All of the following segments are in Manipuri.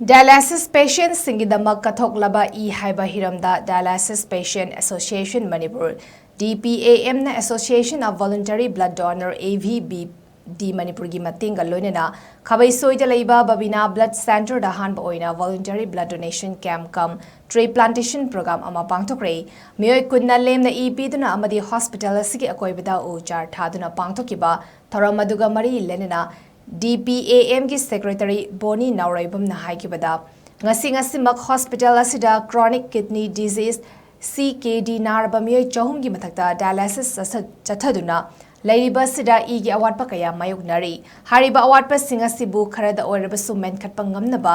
Dialysis patients singidamak kathoklaba e haiba hiramda Dialysis Patient Association Manipur DPAM na Association of Voluntary Blood Donor AVB di Manipur gi matinga loinena khabai soida leiba Babina Blood Center da Ahanba Oina Voluntary Blood Donation Campcum Plantation program ama Pangthokkhre miyoi kunna lemna e piduna amadi hospital asigi akoibada u char thaduna pangthokiba thoram aduga mari lenena DPAM ki Secretary Boni Nauraibam na haikibada ngasi mak hospital asida chronic kidney disease CKD naraba miyoi chahum gi mathakta dialysis chathaduna Laiba sida igi awatpa kaya mayugnari hariba awatpa singasibu kharada oirabasu menkhatpa ngamnaba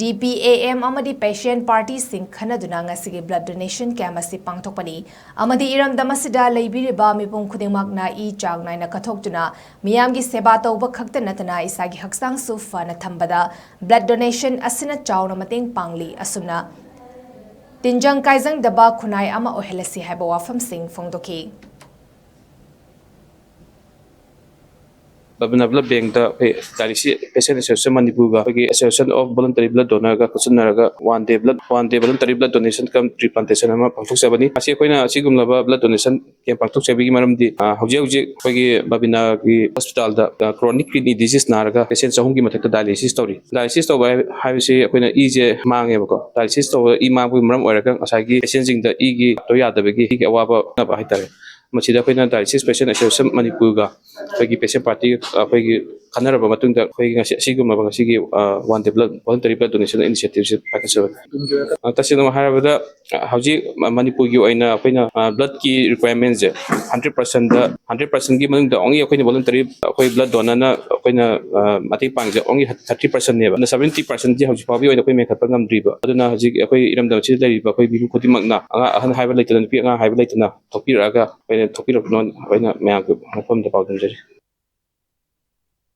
DPAM amadi patient party sing khanaduna ngasigi blood donation camp asi pangthokpani amadi iramdam asida leibiriba mipum khudingmakna e changnaina kathokjuna miyamgi seba tawba khakta natana isagi haksang su fana thambada blood donation asina chawna mateng pangli asumna tinjang kaijang daba khunai ama ohelasi haiba wafam sing phongdoki Babina Blood Bank da Dialysis Patient Association Manipur ga Association of Voluntary Blood Donor ga kusunaraga one day voluntary blood donation camp Plantation ama pangthoksabani asi koina asigumlaba blood donation camp pangthoksabigi maramdi hauji koigi Babina gi hospital da chronic kidney disease naraga patient sahum gi mathakta dialysis tawba haibisi koina ije mange bako dialysis tawba i mangbu maram oiraga asagi patient jing da i gi to yadabagi gi awaba na ba haitare machida koina Dialysis Patient Association Manipur ga koigi patient party koigi khanaraba matungda koigi ngasi asigumaba ngasi gi one day voluntary blood donation initiative se pakasaba tasina maharabada hauji Manipur gi oina koina blood ki requirements 100% da 100% gi manungda ongi koina voluntary koi blood donor na koina mati pangja ongi 30% ne ba 70% ji hauji pabi oina koi mekhatpa ngamdriba aduna hauji koi iramda chi leriba koi bibu khodimakna anga ahan haiba leitana pi anga haiba leitana thokiraga koina thokirok non koina mayang mafam da pawdam jari